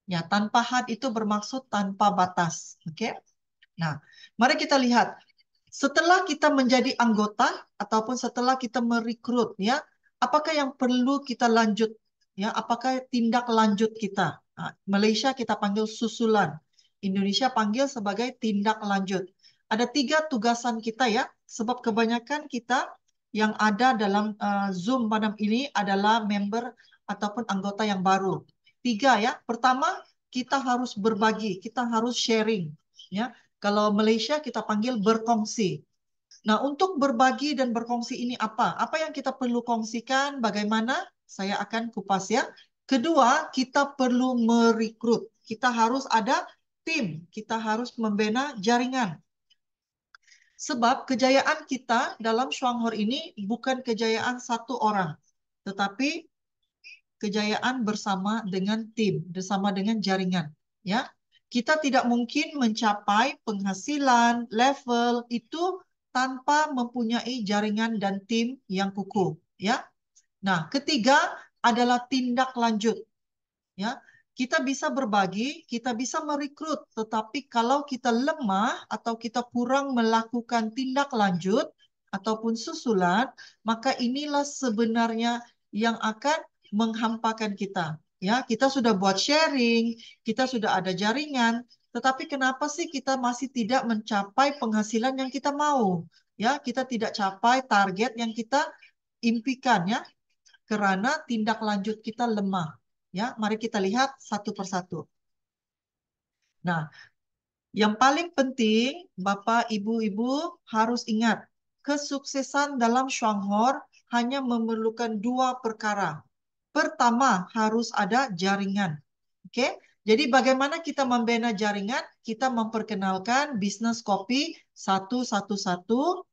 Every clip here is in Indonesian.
Ya, tanpa had itu bermaksud tanpa batas. Oke. Nah, mari kita lihat. Setelah kita menjadi anggota ataupun setelah kita merekrut, ya, apakah yang perlu kita lanjut? Ya, apakah tindak lanjut kita? Nah, Malaysia kita panggil susulan, Indonesia panggil sebagai tindak lanjut. Ada 3 tugasan kita ya, sebab kebanyakan kita yang ada dalam Zoom malam ini adalah member ataupun anggota yang baru. 3 ya. Pertama, kita harus berbagi, kita harus sharing. Ya, kalau Malaysia kita panggil berkongsi. Nah, untuk berbagi dan berkongsi ini apa? Apa yang kita perlu kongsikan? Bagaimana? Saya akan kupas ya. Kedua, kita perlu merekrut. Kita harus ada tim. Kita harus membina jaringan. Sebab kejayaan kita dalam Shuanghor ini bukan kejayaan satu orang, tetapi kejayaan bersama dengan tim, bersama dengan jaringan. Ya, kita tidak mungkin mencapai penghasilan level itu tanpa mempunyai jaringan dan tim yang kukuh. Ya, nah ketiga adalah tindak lanjut. Ya, kita bisa berbagi, kita bisa merekrut, tetapi kalau kita lemah atau kita kurang melakukan tindak lanjut ataupun susulan, maka inilah sebenarnya yang akan menghampakan kita. Ya, kita sudah buat sharing, kita sudah ada jaringan, tetapi kenapa sih kita masih tidak mencapai penghasilan yang kita mau? Ya, kita tidak capai target yang kita impikan ya, karena tindak lanjut kita lemah. Ya, mari kita lihat satu persatu. Nah, yang paling penting, Bapak, Ibu-ibu harus ingat, kesuksesan dalam Shuanghor hanya memerlukan 2 perkara. Pertama, harus ada jaringan. Oke? Jadi bagaimana kita membina jaringan? Kita memperkenalkan bisnis kopi satu-satu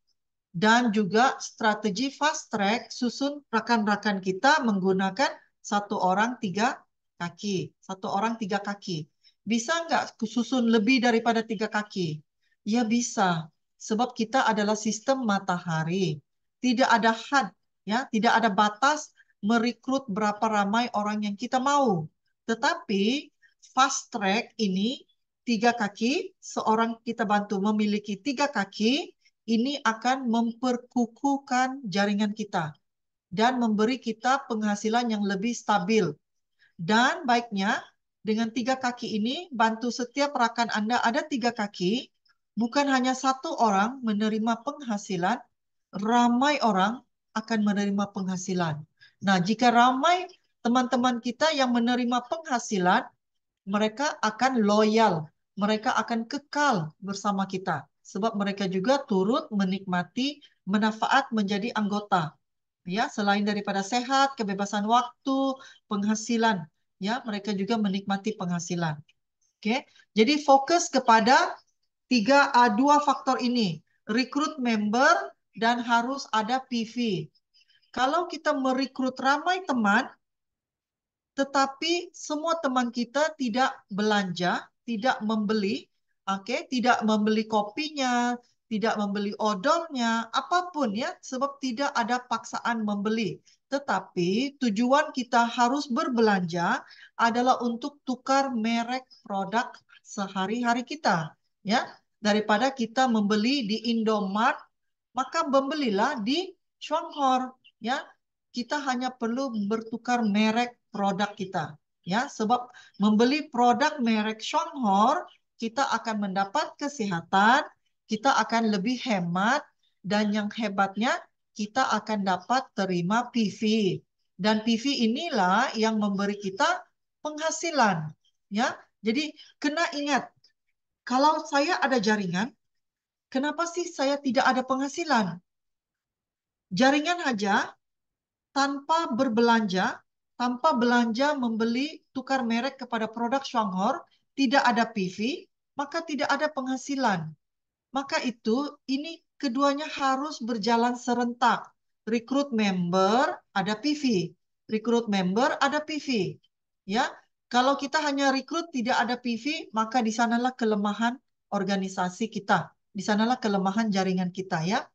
dan juga strategi fast track susun rekan-rekan kita menggunakan 1 orang 3 kaki. 1 orang 3 kaki. Bisa nggak susun lebih daripada 3 kaki? Ya bisa. Sebab kita adalah sistem matahari. Tidak ada had, ya, tidak ada batas merekrut berapa ramai orang yang kita mau. Tetapi fast track ini 3 kaki, seorang kita bantu memiliki 3 kaki, ini akan memperkukuhkan jaringan kita dan memberi kita penghasilan yang lebih stabil. Dan baiknya dengan 3 kaki ini bantu setiap rakan Anda ada 3 kaki, bukan hanya 1 orang menerima penghasilan, ramai orang akan menerima penghasilan. Nah, jika ramai teman-teman kita yang menerima penghasilan, mereka akan loyal, mereka akan kekal bersama kita. Sebab mereka juga turut menikmati manfaat menjadi anggota. Ya, selain daripada sehat, kebebasan waktu, penghasilan, ya, mereka juga menikmati penghasilan. Oke, jadi fokus kepada 2 faktor ini, rekrut member dan harus ada PV. Kalau kita merekrut ramai teman, tetapi semua teman kita tidak belanja, tidak membeli, oke, tidak membeli kopinya, tidak membeli odolnya, apapun ya, sebab tidak ada paksaan membeli. Tetapi tujuan kita harus berbelanja adalah untuk tukar merek produk sehari-hari kita, ya. Daripada kita membeli di Indomart, maka membelilah di Shuanghor, ya. Kita hanya perlu bertukar merek produk kita, ya, sebab membeli produk merek Shuanghor kita akan mendapat kesehatan, kita akan lebih hemat, dan yang hebatnya kita akan dapat terima PV, dan PV inilah yang memberi kita penghasilan, ya. Jadi kena ingat, kalau saya ada jaringan, kenapa sih saya tidak ada penghasilan? Jaringan aja tanpa berbelanja, tanpa belanja membeli tukar merek kepada produk Shuanghor, tidak ada PV, maka tidak ada penghasilan. Maka itu, ini keduanya harus berjalan serentak. Rekrut member, ada PV. Rekrut member, ada PV. Ya, kalau kita hanya rekrut tidak ada PV, maka di sanalah kelemahan organisasi kita. Di sanalah kelemahan jaringan kita ya.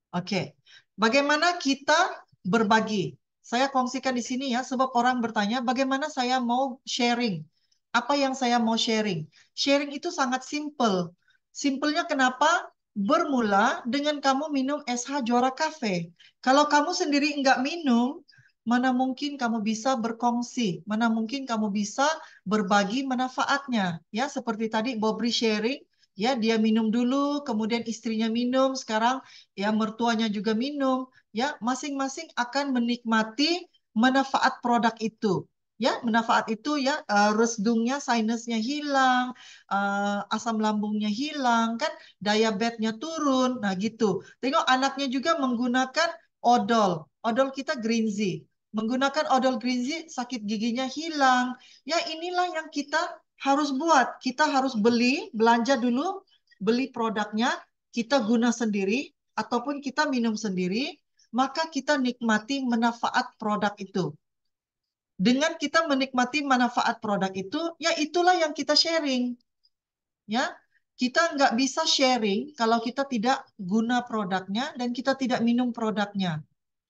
Oke, bagaimana kita berbagi? Saya kongsikan di sini ya, sebab orang bertanya bagaimana saya mau sharing. Apa yang saya mau sharing? Sharing itu sangat simple. Simpelnya kenapa? Bermula dengan kamu minum SH Juara Cafe. Kalau kamu sendiri nggak minum, mana mungkin kamu bisa berkongsi, mana mungkin kamu bisa berbagi manfaatnya. Ya, seperti tadi Bobri sharing, ya dia minum dulu, kemudian istrinya minum, sekarang ya mertuanya juga minum, ya masing-masing akan menikmati manfaat produk itu. Ya, manfaat itu ya resdungnya, sinusnya hilang, asam lambungnya hilang, kan diabetesnya turun. Nah, gitu. Tengok anaknya juga menggunakan odol. Odol kita Greenzy. Menggunakan odol Greenzy, sakit giginya hilang. Ya, inilah yang kita harus buat. Kita harus belanja dulu, beli produknya, kita guna sendiri, ataupun kita minum sendiri, maka kita nikmati manfaat produk itu. Dengan kita menikmati manfaat produk itu, ya itulah yang kita sharing. Ya, kita nggak bisa sharing kalau kita tidak guna produknya dan kita tidak minum produknya.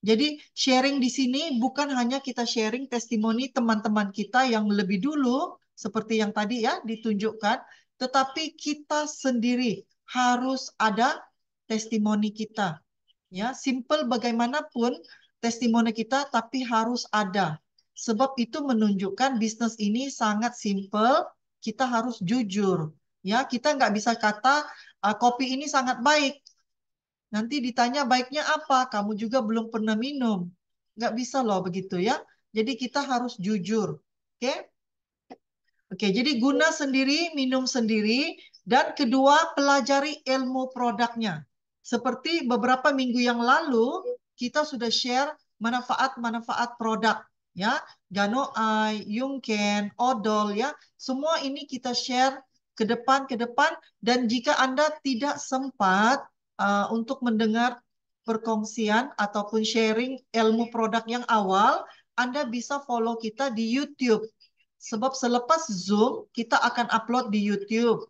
Jadi sharing di sini bukan hanya kita sharing testimoni teman-teman kita yang lebih dulu, seperti yang tadi ya ditunjukkan, tetapi kita sendiri harus ada testimoni kita. Ya, simple bagaimanapun testimoni kita, tapi harus ada. Sebab itu menunjukkan bisnis ini sangat simple, kita harus jujur. Ya, kita nggak bisa kata kopi ini sangat baik. Nanti ditanya baiknya apa, kamu juga belum pernah minum. Nggak bisa loh begitu ya. Jadi kita harus jujur. Oke? Oke, jadi guna sendiri, minum sendiri, dan kedua pelajari ilmu produknya. Seperti beberapa minggu yang lalu kita sudah share manfaat-manfaat produk ya, Ganoai, Yungken, Odol ya. Semua ini kita share ke depan dan jika Anda tidak sempat untuk mendengar perkongsian ataupun sharing ilmu produk yang awal, Anda bisa follow kita di YouTube. Sebab selepas Zoom, kita akan upload di YouTube.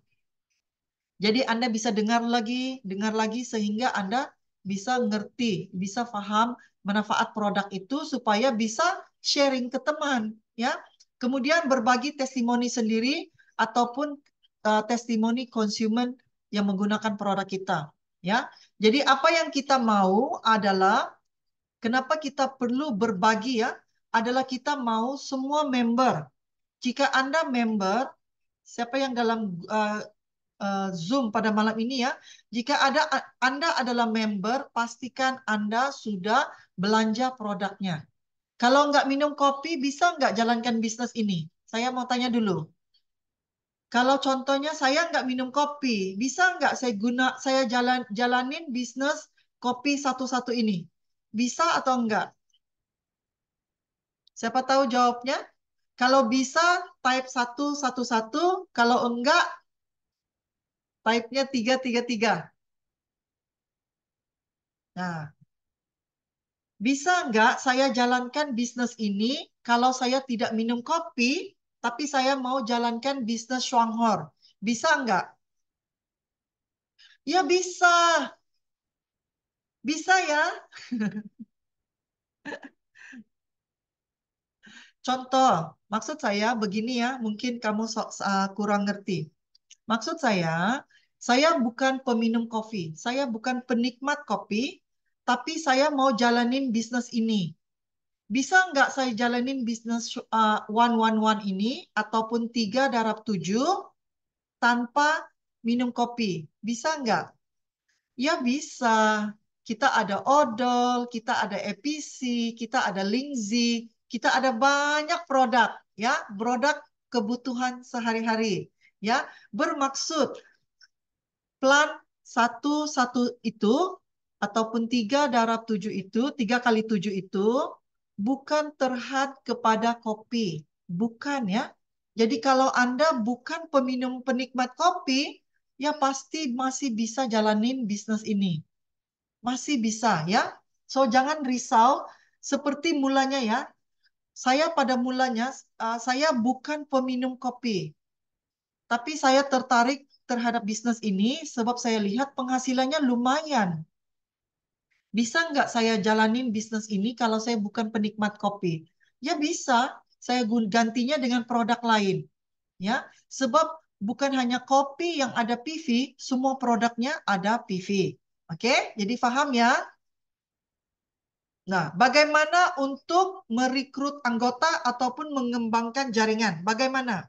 Jadi Anda bisa dengar lagi sehingga Anda bisa ngerti, bisa paham manfaat produk itu supaya bisa sharing ke teman, ya. Kemudian berbagi testimoni sendiri ataupun testimoni konsumen yang menggunakan produk kita, ya. Jadi apa yang kita mau adalah kenapa kita perlu berbagi ya, adalah kita mau semua member. Jika Anda member, siapa yang dalam Zoom pada malam ini ya, jika Anda adalah member, pastikan Anda sudah belanja produknya. Kalau nggak minum kopi, bisa nggak jalankan bisnis ini? Saya mau tanya dulu. Kalau contohnya saya nggak minum kopi, bisa nggak saya jalanin bisnis kopi satu-satu ini? Bisa atau enggak? Siapa tahu jawabnya? Kalau bisa, type 111. Kalau enggak, type-nya 333. Nah, bisa nggak saya jalankan bisnis ini kalau saya tidak minum kopi, tapi saya mau jalankan bisnis Shuanghor? Bisa nggak? Ya bisa, bisa ya. Contoh, maksud saya begini ya, mungkin kamu kurang ngerti. Maksud saya bukan peminum kopi, saya bukan penikmat kopi, tapi saya mau jalanin bisnis ini. Bisa nggak saya jalanin bisnis 111 ini ataupun 3 darab 7 tanpa minum kopi? Bisa nggak? Ya bisa. Kita ada odol, kita ada EPC, kita ada Lingzi, kita ada banyak produk, ya, produk kebutuhan sehari-hari, ya, bermaksud plan satu itu ataupun 3 darab 7 itu, 3 kali 7 itu bukan terhad kepada kopi, bukan ya. Jadi kalau Anda bukan peminum penikmat kopi, ya pasti masih bisa jalanin bisnis ini. Masih bisa ya. So jangan risau seperti mulanya ya. Saya pada mulanya saya bukan peminum kopi, tapi saya tertarik terhadap bisnis ini sebab saya lihat penghasilannya lumayan. Bisa nggak saya jalanin bisnis ini kalau saya bukan penikmat kopi? Ya bisa, saya gantinya dengan produk lain. Ya, sebab bukan hanya kopi yang ada PV, semua produknya ada PV. Oke, jadi paham ya? Nah, bagaimana untuk merekrut anggota ataupun mengembangkan jaringan? Bagaimana?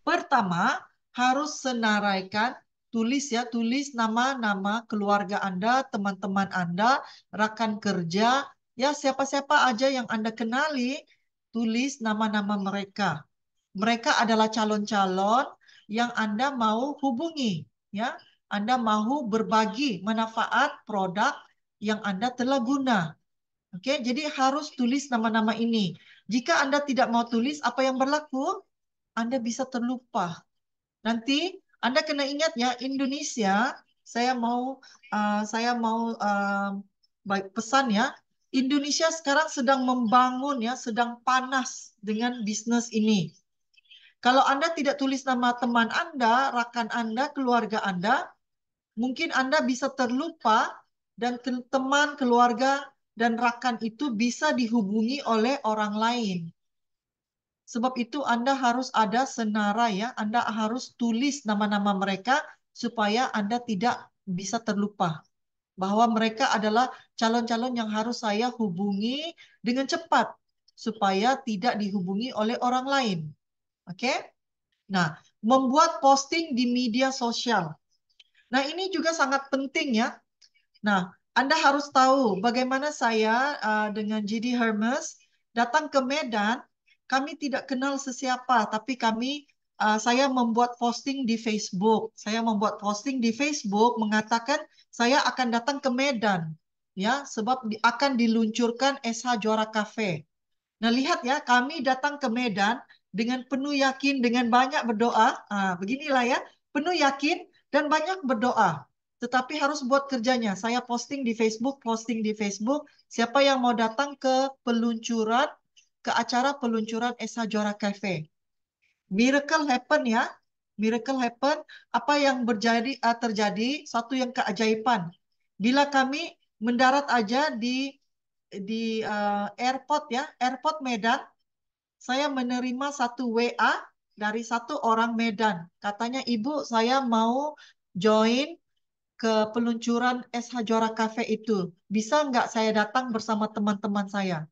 Pertama, harus senaraikan, tulis ya, tulis nama-nama keluarga Anda, teman-teman Anda, rekan kerja, ya siapa-siapa aja yang Anda kenali, tulis nama-nama mereka. Mereka adalah calon-calon yang Anda mau hubungi, ya. Anda mau berbagi manfaat produk yang Anda telah guna. Oke, jadi harus tulis nama-nama ini. Jika Anda tidak mau tulis, apa yang berlaku? Anda bisa terlupa. Nanti Anda kena ingat ya, Indonesia, saya mau pesan ya, Indonesia sekarang sedang membangun ya, sedang panas dengan bisnis ini. Kalau Anda tidak tulis nama teman Anda, rakan Anda, keluarga Anda, mungkin Anda bisa terlupa dan teman, keluarga, dan rakan itu bisa dihubungi oleh orang lain. Sebab itu Anda harus ada senarai ya, Anda harus tulis nama-nama mereka supaya Anda tidak bisa terlupa bahwa mereka adalah calon-calon yang harus saya hubungi dengan cepat supaya tidak dihubungi oleh orang lain. Oke? Nah, membuat posting di media sosial. Nah, ini juga sangat penting ya. Nah, Anda harus tahu bagaimana saya dengan GD Hermes datang ke Medan. Kami tidak kenal sesiapa, tapi saya membuat posting di Facebook. Saya membuat posting di Facebook mengatakan saya akan datang ke Medan, ya, sebab akan diluncurkan SH Juara Cafe. Nah, lihat ya, kami datang ke Medan dengan penuh yakin, dengan banyak berdoa. Beginilah ya, penuh yakin dan banyak berdoa. Tetapi harus buat kerjanya. Saya posting di Facebook. Siapa yang mau datang ke acara peluncuran Esa Juara Cafe. Miracle happen ya. Miracle happen. Apa yang terjadi? Satu yang keajaiban. Bila kami mendarat aja di airport ya, airport Medan, saya menerima satu WA dari satu orang Medan. Katanya, Ibu, saya mau join ke peluncuran SH Juara Cafe itu. Bisa nggak saya datang bersama teman-teman saya?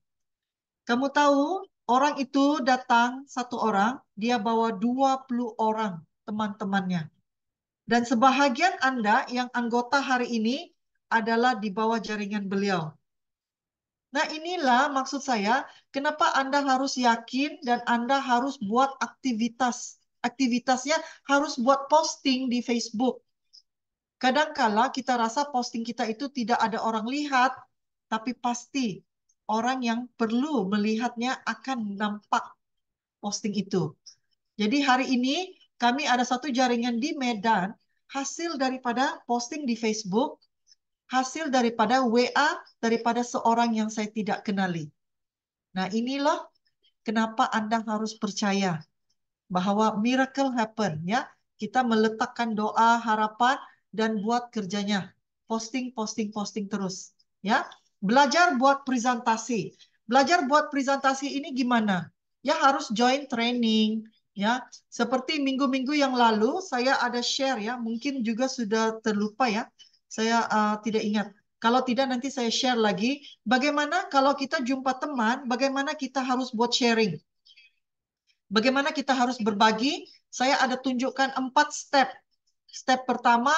Kamu tahu, orang itu datang satu orang, dia bawa 20 orang teman-temannya. Dan sebahagian Anda yang anggota hari ini adalah di bawah jaringan beliau. Nah, inilah maksud saya, kenapa Anda harus yakin dan Anda harus buat aktivitas. Aktivitasnya harus buat posting di Facebook. Kadangkala kita rasa posting kita itu tidak ada orang lihat, tapi pasti orang yang perlu melihatnya akan nampak posting itu. Jadi hari ini kami ada satu jaringan di Medan, hasil daripada posting di Facebook, hasil daripada WA daripada seorang yang saya tidak kenali. Nah, inilah kenapa Anda harus percaya bahwa miracle happen ya. Kita meletakkan doa, harapan dan buat kerjanya. Posting, posting, posting terus ya. Belajar buat presentasi. Belajar buat presentasi ini gimana? Ya harus join training ya. Seperti minggu-minggu yang lalu saya ada share ya, mungkin juga sudah terlupa ya. Saya tidak ingat. Kalau tidak nanti saya share lagi. Bagaimana kalau kita jumpa teman, bagaimana kita harus buat sharing. Bagaimana kita harus berbagi? Saya ada tunjukkan 4 step. Step pertama,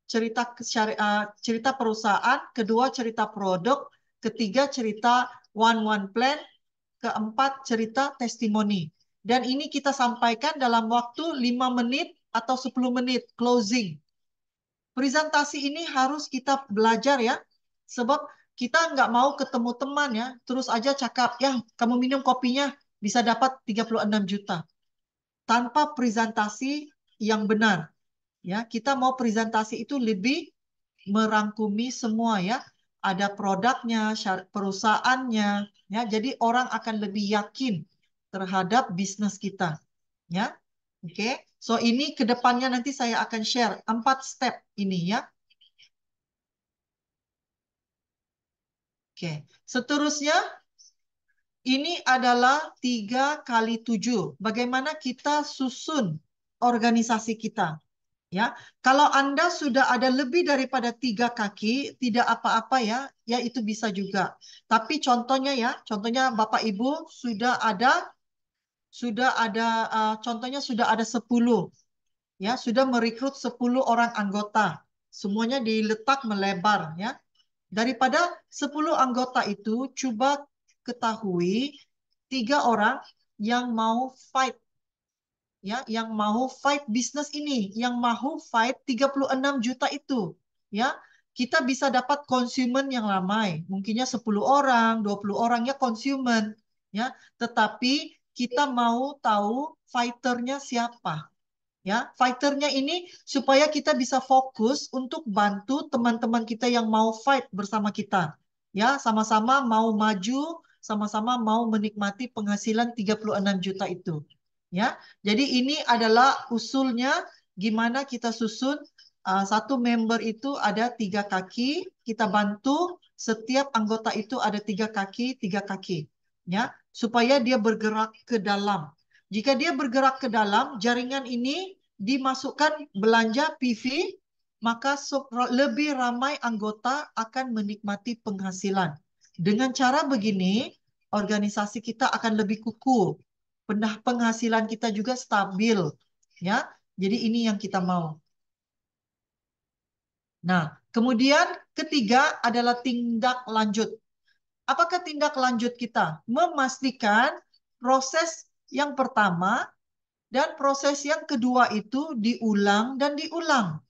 cerita perusahaan, kedua cerita produk, ketiga cerita one-one plan, keempat cerita testimoni. Dan ini kita sampaikan dalam waktu 5 menit atau 10 menit closing. Presentasi ini harus kita belajar ya, sebab kita nggak mau ketemu teman ya, terus aja cakap, ya kamu minum kopinya bisa dapat 36 juta. Tanpa presentasi yang benar. Ya, kita mau presentasi itu lebih merangkumi semua ya. Ada produknya, perusahaannya, ya. Jadi orang akan lebih yakin terhadap bisnis kita, ya. Oke. So ini kedepannya nanti saya akan share 4 step ini ya. Oke. Seterusnya, ini adalah 3 kali 7. Bagaimana kita susun organisasi kita? Ya, kalau Anda sudah ada lebih daripada 3 kaki, tidak apa-apa ya, ya itu bisa juga. Tapi contohnya ya, contohnya Bapak Ibu contohnya sudah ada 10, ya, sudah merekrut 10 orang anggota. Semuanya diletak melebar ya. Daripada 10 anggota itu, coba ketahui 3 orang yang mau fight, ya, yang mau fight bisnis ini, yang mau fight 36 juta itu, ya. Kita bisa dapat konsumen yang ramai, mungkinnya 10 orang, 20 orang ya konsumen, ya. Tetapi kita mau tahu fighternya siapa. Ya, fighternya ini supaya kita bisa fokus untuk bantu teman-teman kita yang mau fight bersama kita. Ya, sama-sama mau maju, sama-sama mau menikmati penghasilan 36 juta itu. Ya, jadi ini adalah usulnya gimana kita susun satu member itu ada 3 kaki, kita bantu setiap anggota itu ada 3 kaki, 3 kaki. Ya, supaya dia bergerak ke dalam. Jika dia bergerak ke dalam, jaringan ini dimasukkan belanja PV, maka lebih ramai anggota akan menikmati penghasilan. Dengan cara begini, organisasi kita akan lebih kukuh. Penghasilan kita juga stabil. Ya, jadi ini yang kita mau. Nah, kemudian ketiga adalah tindak lanjut. Apakah tindak lanjut kita? Memastikan proses yang pertama dan proses yang kedua itu diulang dan diulang.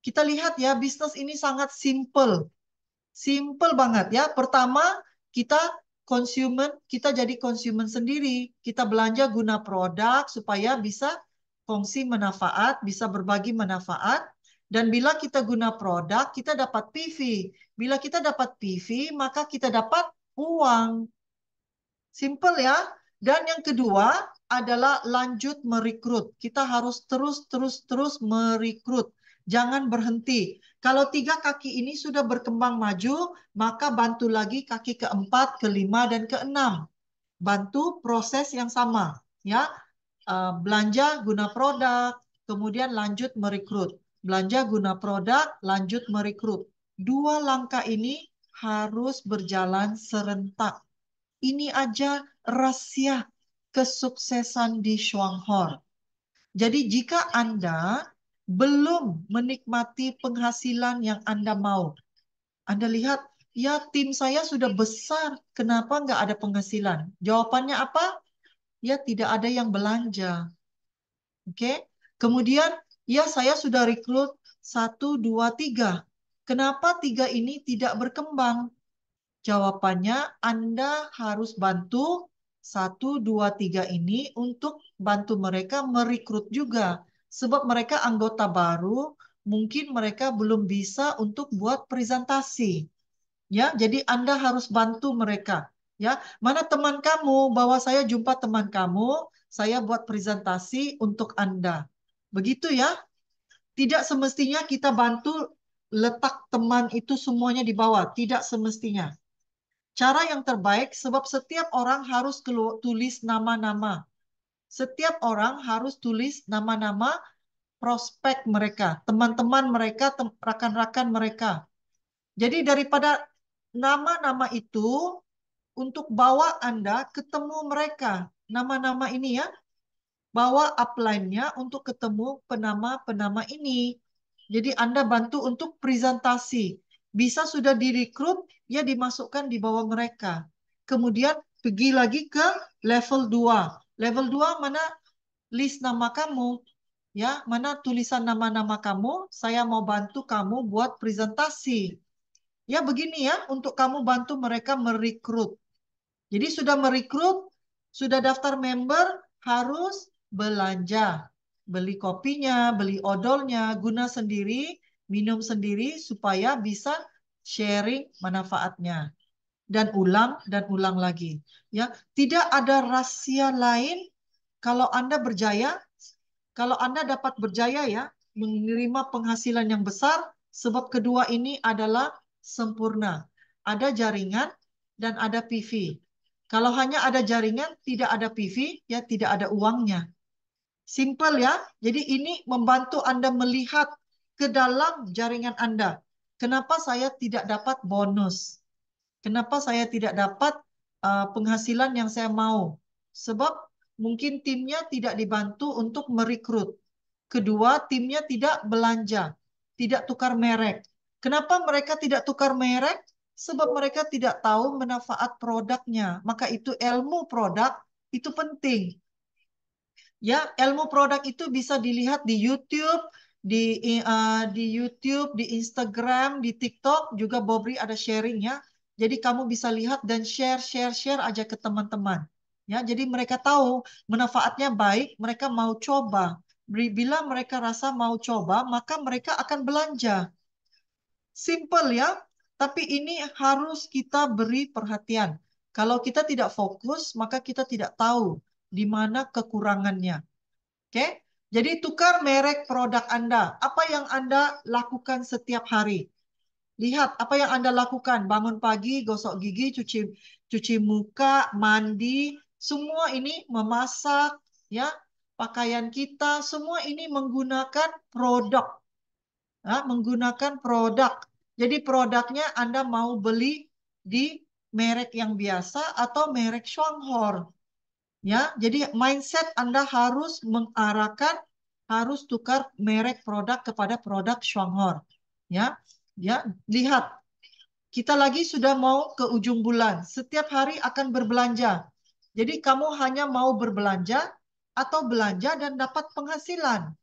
Kita lihat ya, bisnis ini sangat simple. Simple banget ya. Pertama, kita jadi konsumen sendiri. Kita belanja guna produk supaya bisa kongsi manfaat, bisa berbagi manfaat. Dan bila kita guna produk, kita dapat PV. Bila kita dapat PV, maka kita dapat uang. Simple ya. Dan yang kedua adalah lanjut merekrut. Kita harus terus merekrut. Jangan berhenti. Kalau 3 kaki ini sudah berkembang maju, maka bantu lagi kaki keempat, kelima, dan keenam. Bantu proses yang sama. Ya, belanja guna produk, kemudian lanjut merekrut. Belanja guna produk, lanjut merekrut. 2 langkah ini harus berjalan serentak. Ini aja rahasia kesuksesan di Shuanghor. Jadi jika Anda belum menikmati penghasilan yang Anda mau, Anda lihat, ya tim saya sudah besar, kenapa nggak ada penghasilan? Jawabannya apa? Ya tidak ada yang belanja. Oke? Kemudian, ya saya sudah rekrut 1, 2, 3. Kenapa 3 ini tidak berkembang? Jawabannya, Anda harus bantu 1, 2, 3 ini untuk bantu mereka merekrut juga. Sebab mereka anggota baru, mungkin mereka belum bisa untuk buat presentasi. Ya, jadi Anda harus bantu mereka. Ya, mana teman kamu? Bahwa saya jumpa teman kamu, saya buat presentasi untuk Anda. Begitu ya. Tidak semestinya kita bantu letak teman itu semuanya di bawah. Tidak semestinya. Cara yang terbaik sebab setiap orang harus tulis nama-nama. Setiap orang harus tulis nama-nama prospek mereka, teman-teman mereka, rekan-rekan mereka. Jadi daripada nama-nama itu untuk bawa Anda ketemu mereka. Nama-nama ini ya, bawa upline-nya untuk ketemu penama-penama ini. Jadi Anda bantu untuk presentasi. Bisa sudah direkrut, ya dimasukkan di bawah mereka. Kemudian pergi lagi ke level 2. Level 2 mana list nama kamu? Ya, mana tulisan nama-nama kamu? Saya mau bantu kamu buat presentasi. Ya begini ya, untuk kamu bantu mereka merekrut. Jadi sudah merekrut, sudah daftar member, harus belanja. Beli kopinya, beli odolnya, guna sendiri, minum sendiri, supaya bisa sharing manfaatnya. Dan ulang lagi. Ya, tidak ada rahasia lain kalau Anda berjaya, kalau Anda dapat berjaya ya, menerima penghasilan yang besar, sebab kedua ini adalah sempurna. ada jaringan, dan ada PV. Kalau hanya ada jaringan, tidak ada PV, ya tidak ada uangnya. Simple ya. Jadi ini membantu Anda melihat ke dalam jaringan Anda. Kenapa saya tidak dapat bonus? Kenapa saya tidak dapat penghasilan yang saya mau? Sebab mungkin timnya tidak dibantu untuk merekrut. Kedua, timnya tidak belanja, tidak tukar merek. Kenapa mereka tidak tukar merek? Sebab mereka tidak tahu manfaat produknya. Maka itu ilmu produk itu penting. Ya, ilmu produk itu bisa dilihat di YouTube, di YouTube, di Instagram, di TikTok juga Bobri ada sharing ya. Jadi kamu bisa lihat dan share aja ke teman-teman. Ya, jadi mereka tahu manfaatnya baik, mereka mau coba. Bila mereka rasa mau coba, maka mereka akan belanja. Simple ya, tapi ini harus kita beri perhatian. Kalau kita tidak fokus, maka kita tidak tahu di mana kekurangannya. Oke, jadi tukar merek produk Anda. Apa yang Anda lakukan setiap hari? Lihat apa yang Anda lakukan. Bangun pagi, gosok gigi, cuci muka, mandi, semua ini memasak, ya, pakaian kita, semua ini menggunakan produk, ya, menggunakan produk. Jadi produknya Anda mau beli di merek yang biasa atau merek Shuanghor. Ya, jadi mindset Anda harus mengarahkan harus tukar merek produk kepada produk Shuanghor. Ya, ya, lihat kita lagi sudah mau ke ujung bulan. Setiap hari akan berbelanja. Jadi kamu hanya mau berbelanja atau belanja dan dapat penghasilan.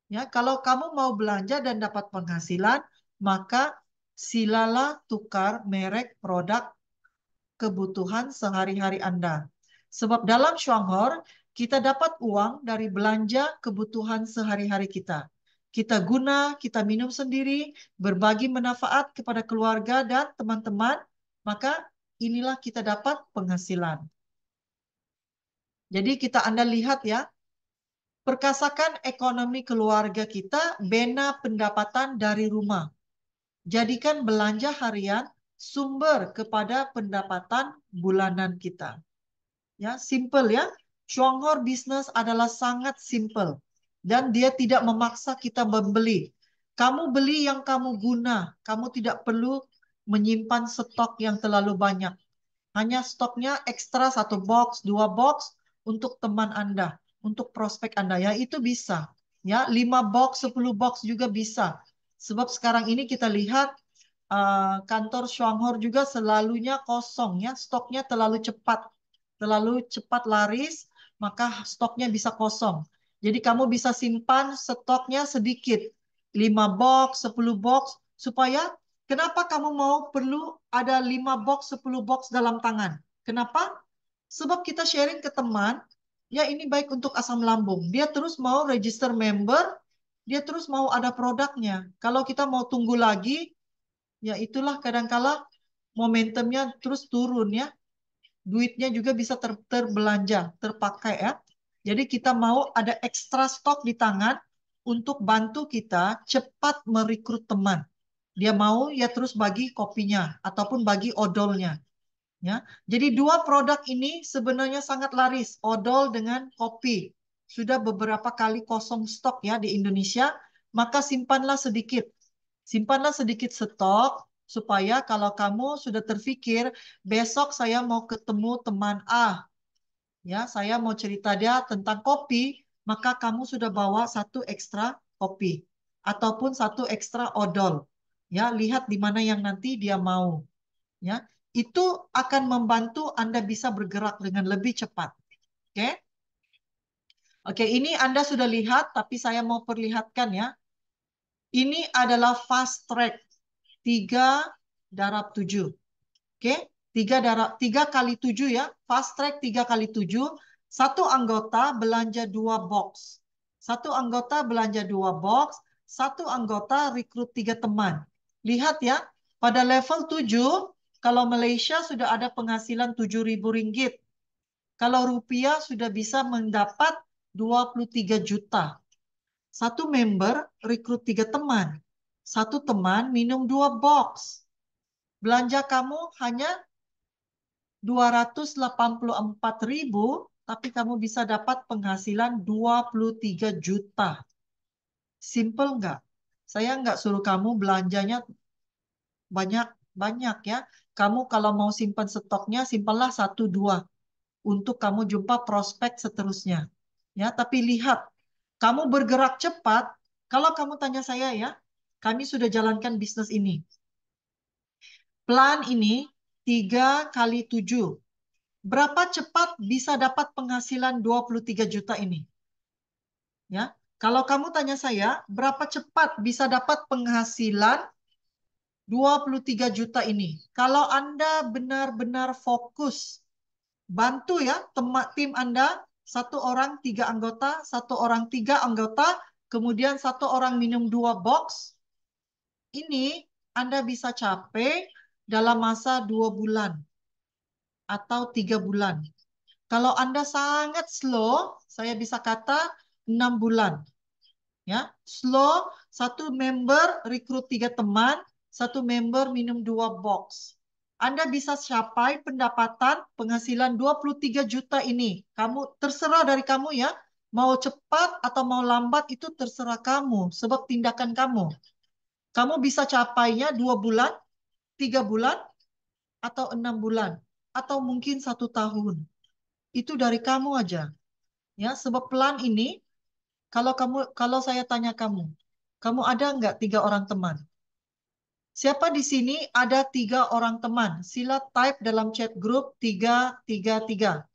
Ya, kalau kamu mau belanja dan dapat penghasilan, maka silalah tukar merek produk kebutuhan sehari-hari Anda. Sebab dalam Shuanghor, kita dapat uang dari belanja kebutuhan sehari-hari kita. Kita guna, kita minum sendiri, berbagi manfaat kepada keluarga dan teman-teman, maka inilah kita dapat penghasilan. Jadi Anda lihat ya, perkasakan ekonomi keluarga kita, bina pendapatan dari rumah. Jadikan belanja harian sumber kepada pendapatan bulanan kita. Ya, simple ya. Shuanghor bisnis adalah sangat simple dan dia tidak memaksa kita membeli. Kamu beli yang kamu guna, kamu tidak perlu menyimpan stok yang terlalu banyak. Hanya stoknya ekstra 1 box, 2 box untuk teman Anda, untuk prospek Anda ya itu bisa. Ya, 5 box, 10 box juga bisa. Sebab sekarang ini kita lihat kantor Shuanghor juga selalunya kosong ya, stoknya terlalu cepat laris, maka stoknya bisa kosong. Jadi kamu bisa simpan stoknya sedikit, 5 box, 10 box, supaya kenapa kamu mau perlu ada 5 box, 10 box dalam tangan? Kenapa? Sebab kita sharing ke teman, ya ini baik untuk asam lambung. Dia terus mau register member, dia terus mau ada produknya. Kalau kita mau tunggu lagi, ya itulah kadangkala momentumnya terus turun ya. Duitnya juga bisa terbelanja, terpakai ya. Jadi kita mau ada ekstra stok di tangan untuk bantu kita cepat merekrut teman. Dia mau ya terus bagi kopinya ataupun bagi odolnya. Ya, jadi 2 produk ini sebenarnya sangat laris, odol dengan kopi. Sudah beberapa kali kosong stok ya di Indonesia, maka simpanlah sedikit. Simpanlah sedikit stok supaya kalau kamu sudah terpikir besok saya mau ketemu teman A, ya saya mau cerita dia tentang kopi, maka kamu sudah bawa 1 ekstra kopi ataupun 1 ekstra odol. Ya, lihat di mana yang nanti dia mau. Ya, itu akan membantu Anda bisa bergerak dengan lebih cepat. Oke? Oke, ini Anda sudah lihat, tapi saya mau perlihatkan ya. Ini adalah fast track 3/7. Oke, 3 kali 7 ya. Fast track 3 kali 7. Satu anggota belanja 2 box. Satu anggota belanja 2 box. Satu anggota rekrut 3 teman. Lihat ya, pada level 7, kalau Malaysia sudah ada penghasilan 7.000 ringgit. Kalau rupiah sudah bisa mendapat 23 juta. Satu member rekrut 3 teman. Satu teman minum 2 box. Belanja kamu hanya 284.000, tapi kamu bisa dapat penghasilan 23 juta. Simple nggak? Saya nggak suruh kamu belanjanya banyak-banyak ya. Kamu kalau mau simpan stoknya, simpanlah satu dua untuk kamu jumpa prospek seterusnya. Ya, tapi lihat, kamu bergerak cepat. Kalau kamu tanya saya ya, kami sudah jalankan bisnis ini. Plan ini 3 kali 7. Berapa cepat bisa dapat penghasilan 23 juta ini? Ya, kalau kamu tanya saya, berapa cepat bisa dapat penghasilan 23 juta ini? Kalau Anda benar-benar fokus, bantu ya tim Anda, satu orang 3 anggota, satu orang 3 anggota, kemudian satu orang minum 2 box, ini Anda bisa capai dalam masa 2 bulan atau 3 bulan. Kalau Anda sangat slow, saya bisa kata 6 bulan. Ya, slow, satu member rekrut 3 teman, satu member minum 2 box. Anda bisa capai pendapatan penghasilan 23 juta ini. Kamu terserah dari kamu ya. Mau cepat atau mau lambat itu terserah kamu. Sebab tindakan kamu. Kamu bisa capainya 2 bulan, 3 bulan, atau 6 bulan. Atau mungkin 1 tahun. Itu dari kamu aja. Ya, sebab plan ini, kalau saya tanya kamu ada nggak 3 orang teman? Siapa di sini ada 3 orang teman? Sila type dalam chat grup 333.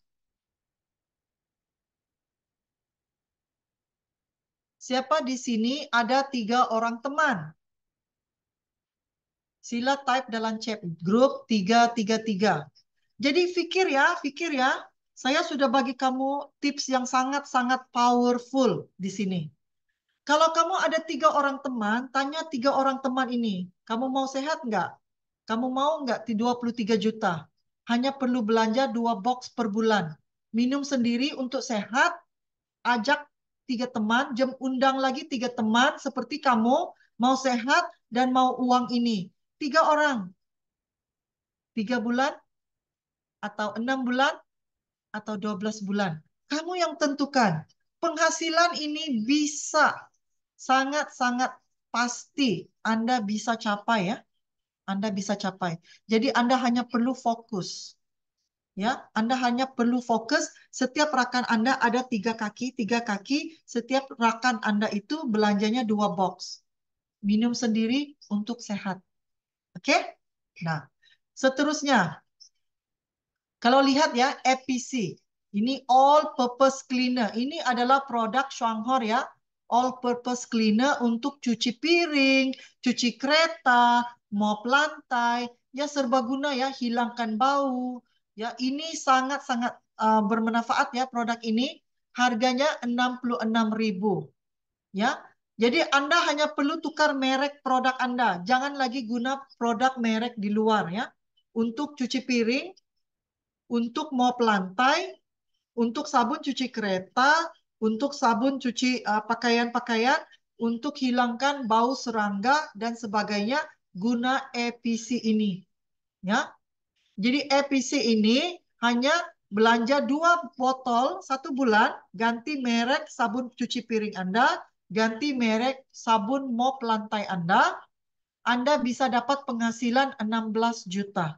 Siapa di sini ada 3 orang teman? Sila type dalam chat grup 333. Jadi pikir ya. Saya sudah bagi kamu tips yang sangat-sangat powerful di sini. Kalau kamu ada 3 orang teman, tanya 3 orang teman ini, kamu mau sehat nggak? Kamu mau nggak 23 juta? Hanya perlu belanja 2 box per bulan. Minum sendiri untuk sehat, ajak 3 teman, undang lagi 3 teman seperti kamu, mau sehat dan mau uang ini. 3 orang, 3 bulan, atau 6 bulan, atau 12 bulan. Kamu yang tentukan. Penghasilan ini bisa sangat-sangat pasti Anda bisa capai ya. Anda bisa capai. Jadi Anda hanya perlu fokus. Ya, Anda hanya perlu fokus. Setiap rekan Anda ada 3 kaki, 3 kaki. Setiap rekan Anda itu belanjanya 2 box. Minum sendiri untuk sehat. Oke? Nah, seterusnya. Kalau lihat ya, EPC. Ini All Purpose Cleaner. Ini adalah produk Shuanghor ya. All Purpose Cleaner untuk cuci piring, cuci kereta, mop lantai. Ya serbaguna ya, hilangkan bau. Ya, ini sangat-sangat bermanfaat ya produk ini. Harganya 66.000. Ya. Jadi Anda hanya perlu tukar merek produk Anda. Jangan lagi guna produk merek di luar ya. Untuk cuci piring, untuk mop lantai, untuk sabun cuci kereta, untuk sabun cuci pakaian-pakaian, untuk hilangkan bau serangga dan sebagainya guna EPC ini. Ya, jadi EPC ini hanya belanja 2 botol 1 bulan, ganti merek sabun cuci piring Anda, ganti merek sabun mop lantai Anda bisa dapat penghasilan 16 juta.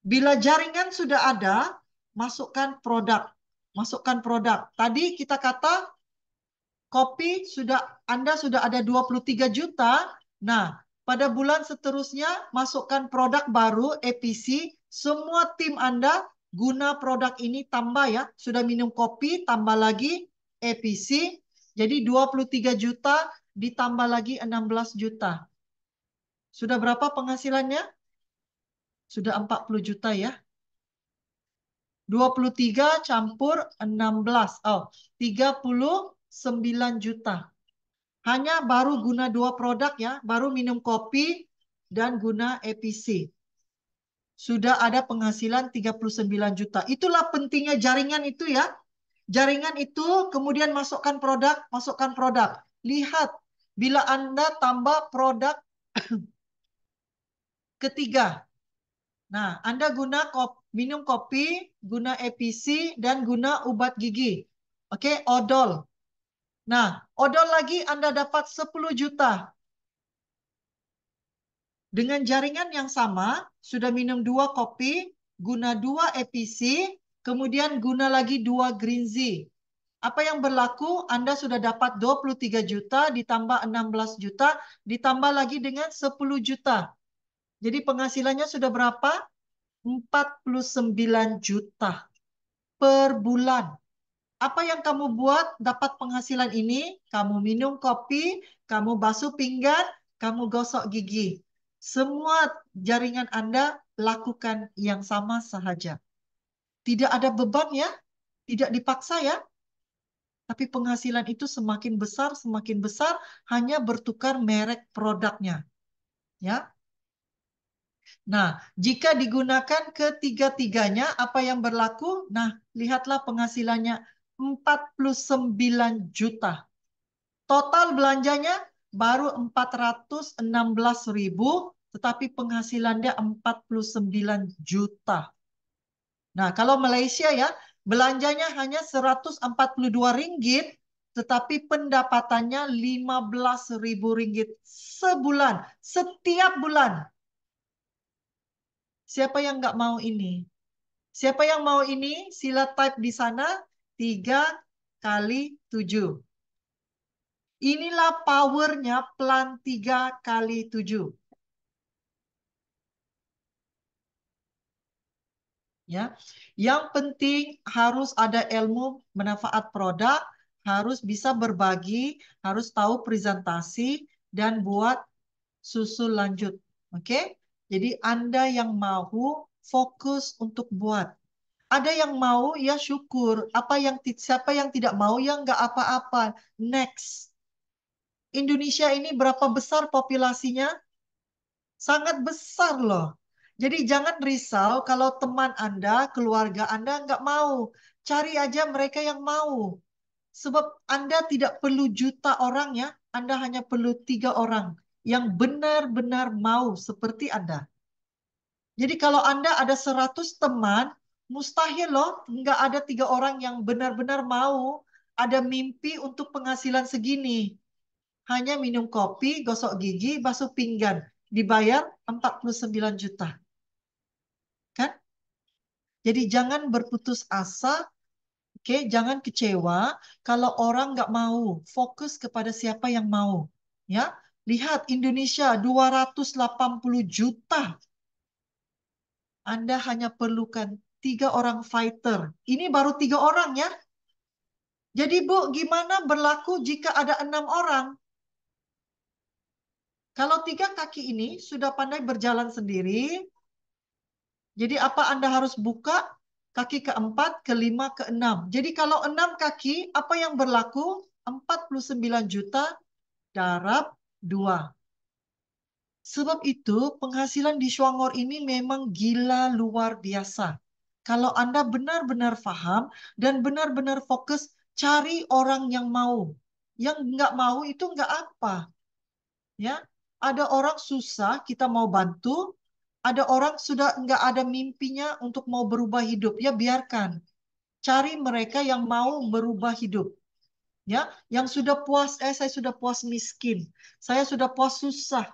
Bila jaringan sudah ada, masukkan produk. Masukkan produk. Tadi kita kata kopi Anda sudah ada 23 juta. Nah, pada bulan seterusnya masukkan produk baru EPC. Semua tim Anda guna produk ini tambah ya. Sudah minum kopi, tambah lagi EPC. Jadi 23 juta ditambah lagi 16 juta. Sudah berapa penghasilannya? Sudah 40 juta ya. 23 campur 16. 39 juta. Hanya baru guna 2 produk ya. Baru minum kopi dan guna EPC. Sudah ada penghasilan 39 juta. Itulah pentingnya jaringan itu ya. Jaringan itu kemudian masukkan produk, masukkan produk. Lihat, bila Anda tambah produk ketiga. Nah, Anda minum kopi, guna EPC, dan guna obat gigi. Oke, odol. Nah, odol lagi Anda dapat 10 juta. Dengan jaringan yang sama, sudah minum 2 kopi, guna 2 EPC, kemudian guna lagi 2 Green Zee. Apa yang berlaku? Anda sudah dapat 23 juta, ditambah 16 juta, ditambah lagi dengan 10 juta. Jadi penghasilannya sudah berapa? 49 juta per bulan. Apa yang kamu buat dapat penghasilan ini? Kamu minum kopi, kamu basuh pinggan, kamu gosok gigi. Semua jaringan Anda lakukan yang sama sahaja. Tidak ada beban ya, tidak dipaksa ya. Tapi penghasilan itu semakin besar hanya bertukar merek produknya. Ya. Nah, jika digunakan ketiga-tiganya, apa yang berlaku? Nah, lihatlah penghasilannya 49 juta. Total belanjanya baru 416.000, tetapi penghasilannya 49 juta. Nah, kalau Malaysia ya, belanjanya hanya 142 ringgit, tetapi pendapatannya 15.000 ringgit sebulan, setiap bulan. Siapa yang nggak mau ini? Siapa yang mau ini? Sila type di sana, 3 kali 7. Inilah powernya plan 3 kali 7. Ya, yang penting harus ada ilmu manfaat produk, harus bisa berbagi, harus tahu presentasi dan buat susul lanjut. Oke? Jadi Anda yang mau fokus untuk buat. Ada yang mau ya syukur. Siapa yang tidak mau ya nggak apa-apa. Next. Indonesia ini berapa besar populasinya? Sangat besar loh. Jadi jangan risau kalau teman Anda, keluarga Anda nggak mau. Cari aja mereka yang mau. Sebab Anda tidak perlu juta orang ya. Anda hanya perlu 3 orang yang benar-benar mau seperti Anda. Jadi kalau Anda ada 100 teman, mustahil loh nggak ada 3 orang yang benar-benar mau ada mimpi untuk penghasilan segini. Hanya minum kopi, gosok gigi, basuh pinggan. Dibayar 49 juta. Kan? Jadi jangan berputus asa, oke? Jangan kecewa kalau orang nggak mau. Fokus kepada siapa yang mau. Ya, lihat Indonesia 280 juta. Anda hanya perlukan 3 orang fighter. Ini baru 3 orang ya. Jadi Bu, gimana berlaku jika ada 6 orang? Kalau 3 kaki ini sudah pandai berjalan sendiri, jadi apa Anda harus buka? Kaki keempat, kelima, keenam. Jadi kalau 6 kaki, apa yang berlaku? 49 juta darab 2. Sebab itu penghasilan di Selangor ini memang gila luar biasa. Kalau Anda benar-benar paham dan benar-benar fokus, cari orang yang mau. Yang nggak mau itu nggak apa. Ya, ada orang susah, kita mau bantu. Ada orang sudah nggak ada mimpinya untuk mau berubah hidup. Ya biarkan. Cari mereka yang mau berubah hidup. Ya, yang sudah puas, saya sudah puas miskin. Saya sudah puas susah.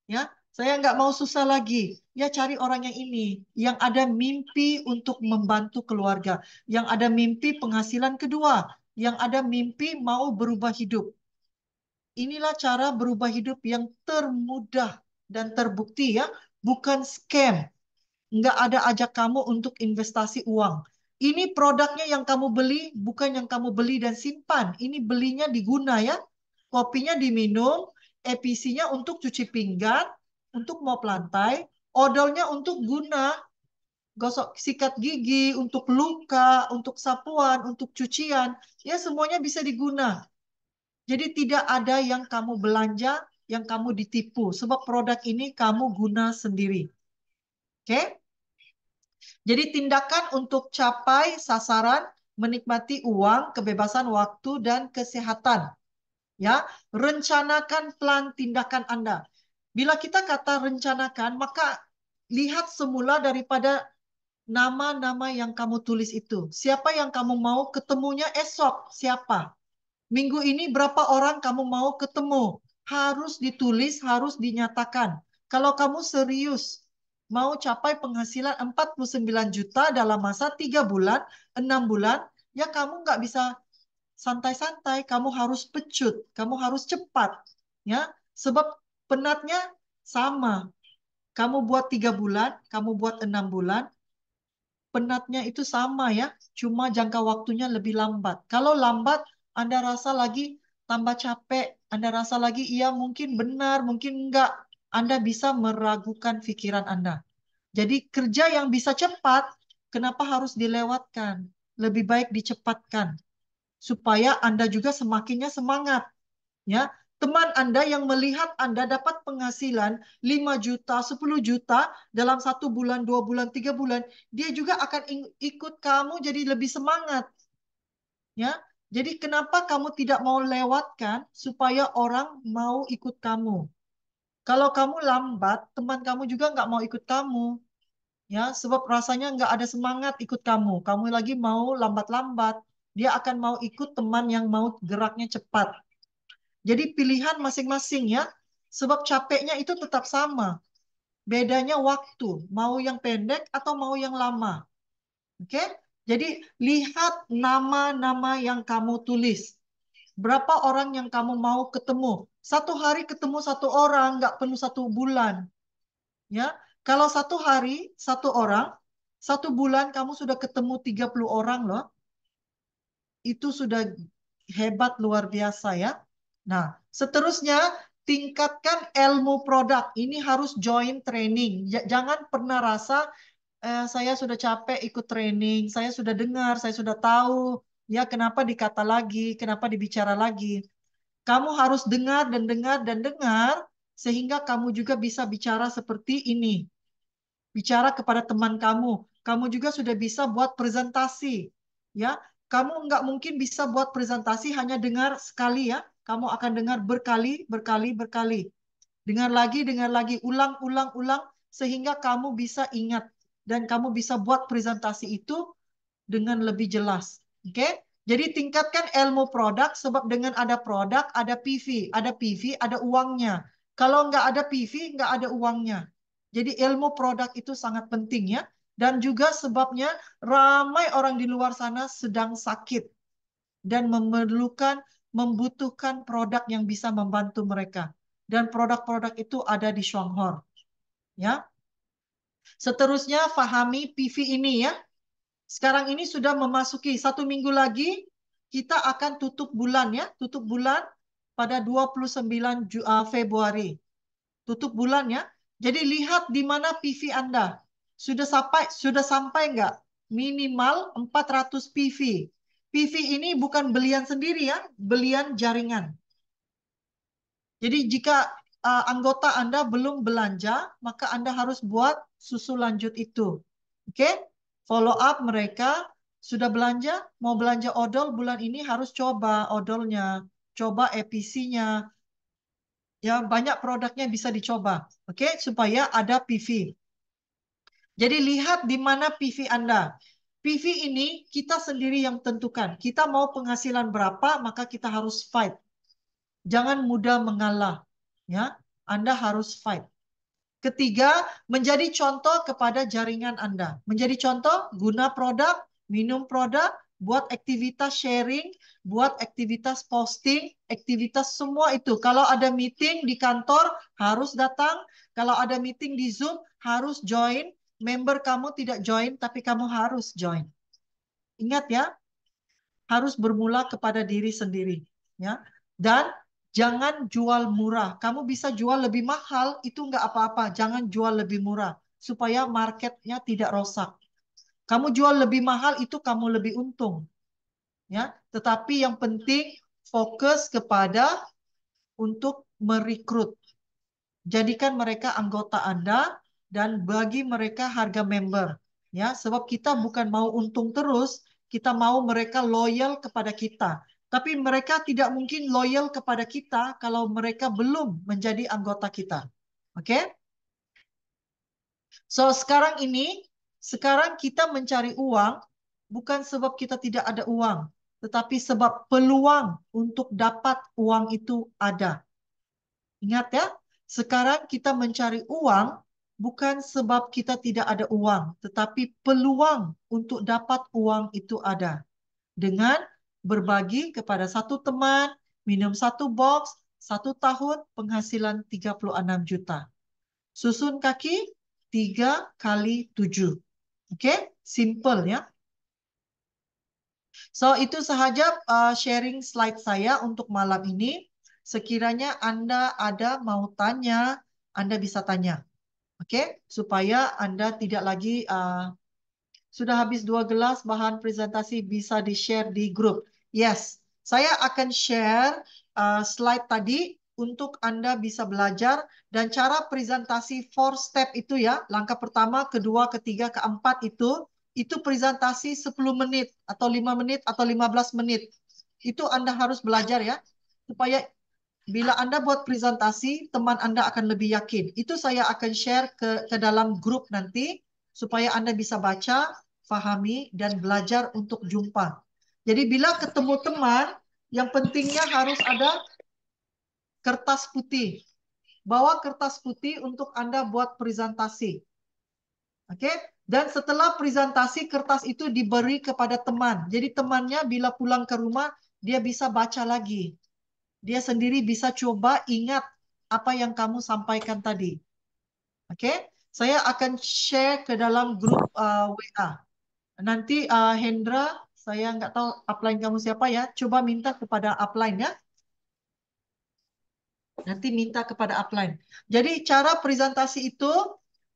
Ya, saya nggak mau susah lagi. Ya cari orang yang ini, yang ada mimpi untuk membantu keluarga, yang ada mimpi penghasilan kedua, yang ada mimpi mau berubah hidup. Inilah cara berubah hidup yang termudah dan terbukti ya, bukan scam. Nggak ada ajak kamu untuk investasi uang. Ini produknya yang kamu beli, bukan yang kamu beli dan simpan. Ini belinya diguna ya. Kopinya diminum, EPC-nya untuk cuci pinggan, untuk mop lantai, odolnya untuk guna, gosok sikat gigi, untuk luka, untuk sapuan, untuk cucian. Ya semuanya bisa diguna. Jadi tidak ada yang kamu belanja, yang kamu ditipu. Sebab produk ini kamu guna sendiri. Oke? Jadi tindakan untuk capai sasaran, menikmati uang, kebebasan waktu, dan kesehatan. Ya, rencanakan plan tindakan Anda. Bila kita kata rencanakan, maka lihat semula daripada nama-nama yang kamu tulis itu. Siapa yang kamu mau ketemunya esok? Siapa? Minggu ini berapa orang kamu mau ketemu? Harus ditulis, harus dinyatakan. Kalau kamu serius mau capai penghasilan 49 juta dalam masa 3 bulan, 6 bulan, ya kamu nggak bisa santai-santai. Kamu harus pecut, kamu harus cepat. Ya, sebab penatnya sama. Kamu buat 3 bulan, kamu buat 6 bulan, penatnya itu sama ya, cuma jangka waktunya lebih lambat. Kalau lambat, Anda rasa lagi tambah capek, Anda rasa lagi iya mungkin benar, mungkin enggak. Anda bisa meragukan pikiran Anda. Jadi kerja yang bisa cepat, kenapa harus dilewatkan? Lebih baik dicepatkan, supaya Anda juga semakinnya semangat. Ya, teman Anda yang melihat Anda dapat penghasilan 5 juta, 10 juta dalam 1 bulan, 2 bulan, 3 bulan, dia juga akan ikut kamu jadi lebih semangat. Ya, jadi kenapa kamu tidak mau lewatkan supaya orang mau ikut kamu? Kalau kamu lambat, teman kamu juga nggak mau ikut kamu. Ya, sebab rasanya nggak ada semangat ikut kamu. Kamu lagi mau lambat-lambat, dia akan mau ikut teman yang mau geraknya cepat. Jadi pilihan masing-masing ya. Sebab capeknya itu tetap sama. Bedanya waktu. Mau yang pendek atau mau yang lama. Oke? Jadi lihat nama-nama yang kamu tulis. Berapa orang yang kamu mau ketemu. Satu hari ketemu satu orang, nggak penuh 1 bulan. Ya, kalau satu hari, satu orang, 1 bulan kamu sudah ketemu 30 orang loh. Itu sudah hebat luar biasa ya. Nah, seterusnya tingkatkan ilmu produk. Ini harus join training. Jangan pernah rasa saya sudah capek ikut training, saya sudah dengar, saya sudah tahu. Ya, kenapa dikata lagi, kenapa dibicara lagi. Kamu harus dengar dan dengar dan dengar sehingga kamu juga bisa bicara seperti ini. Bicara kepada teman kamu. Kamu juga sudah bisa buat presentasi. Ya, kamu nggak mungkin bisa buat presentasi hanya dengar sekali ya. Kamu akan dengar berkali, berkali, berkali. Dengar lagi, ulang, ulang, ulang, sehingga kamu bisa ingat dan kamu bisa buat presentasi itu dengan lebih jelas. Oke? Jadi tingkatkan ilmu produk sebab dengan ada produk, ada PV. Ada PV, ada uangnya. Kalau nggak ada PV, nggak ada uangnya. Jadi ilmu produk itu sangat penting ya. Dan juga sebabnya ramai orang di luar sana sedang sakit dan membutuhkan produk yang bisa membantu mereka. Dan produk-produk itu ada di Shuanghor. Ya. Seterusnya fahami PV ini ya. Sekarang ini sudah memasuki 1 minggu lagi, kita akan tutup bulan ya, tutup bulan pada 29 Februari. Tutup bulan ya. Jadi lihat di mana PV Anda. Sudah sampai nggak? Minimal 400 PV. PV ini bukan belian sendiri ya, belian jaringan. Jadi jika anggota Anda belum belanja, maka Anda harus buat susul lanjut itu. Oke? Follow up mereka sudah belanja, mau belanja odol bulan ini harus coba odolnya, coba EPC-nya. Ya, banyak produknya bisa dicoba. Oke? Supaya ada PV. Jadi lihat di mana PV Anda. PV ini kita sendiri yang tentukan. Kita mau penghasilan berapa, maka kita harus fight. Jangan mudah mengalah. Ya, Anda harus fight. Ketiga, menjadi contoh kepada jaringan Anda. Menjadi contoh, guna produk, minum produk, buat aktivitas sharing, buat aktivitas posting, aktivitas semua itu. Kalau ada meeting di kantor, harus datang. Kalau ada meeting di Zoom, harus join. Member kamu tidak join, tapi kamu harus join. Ingat ya, harus bermula kepada diri sendiri. Ya. Dan jangan jual murah. Kamu bisa jual lebih mahal, itu nggak apa-apa. Jangan jual lebih murah, supaya marketnya tidak rusak. Kamu jual lebih mahal, itu kamu lebih untung. Ya, tetapi yang penting fokus kepada untuk merekrut. Jadikan mereka anggota Anda dan bagi mereka harga member. Ya, sebab kita bukan mau untung terus, kita mau mereka loyal kepada kita. Tapi mereka tidak mungkin loyal kepada kita kalau mereka belum menjadi anggota kita. Oke? So, sekarang kita mencari uang bukan sebab kita tidak ada uang, tetapi sebab peluang untuk dapat uang itu ada. Ingat ya, sekarang kita mencari uang bukan sebab kita tidak ada uang, tetapi peluang untuk dapat uang itu ada. Dengan berbagi kepada satu teman, minum satu box, 1 tahun penghasilan 36 juta. Susun kaki 3 kali 7. Oke, simple ya. So, itu sahaja sharing slide saya untuk malam ini. Sekiranya Anda ada mau tanya, Anda bisa tanya. Oke, supaya Anda tidak lagi sudah habis 2 gelas bahan presentasi bisa di-share di grup. Yes, saya akan share slide tadi untuk Anda bisa belajar dan cara presentasi 4 step itu ya. Langkah pertama, kedua, ketiga, keempat itu presentasi 10 menit atau 5 menit atau 15 menit. Itu Anda harus belajar ya. Supaya bila Anda buat presentasi, teman Anda akan lebih yakin. Itu saya akan share ke dalam grup nanti, supaya Anda bisa baca, fahami, dan belajar untuk jumpa. Jadi bila ketemu teman, yang pentingnya harus ada kertas putih. Bawa kertas putih untuk Anda buat presentasi. Oke? Dan setelah presentasi, kertas itu diberi kepada teman. Jadi temannya bila pulang ke rumah, dia bisa baca lagi. Dia sendiri bisa coba ingat apa yang kamu sampaikan tadi. Oke, saya akan share ke dalam grup WA. Nanti Hendra, saya nggak tahu upline kamu siapa ya. Coba minta kepada upline ya. Nanti minta kepada upline. Jadi cara presentasi itu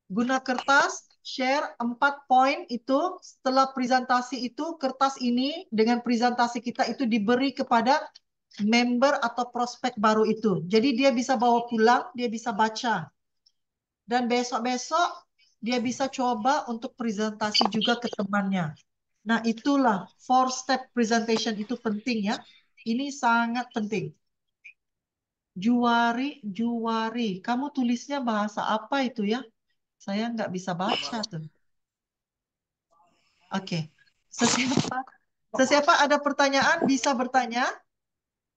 guna kertas, share 4 poin itu. Setelah presentasi itu, kertas ini dengan presentasi kita itu diberi kepada member atau prospek baru itu. Jadi dia bisa bawa pulang, dia bisa baca. Dan besok-besok dia bisa coba untuk presentasi juga ke temannya. Nah, itulah 4 step presentation itu penting ya. Ini sangat penting. Juwari. Kamu tulisnya bahasa apa itu ya? Saya nggak bisa baca tuh. Oke. Sesiapa, sesiapa ada pertanyaan bisa bertanya.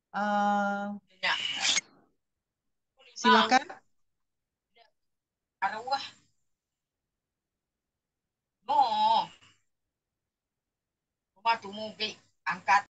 Eh, silakan. Arwah, no, rumah tuh angkat.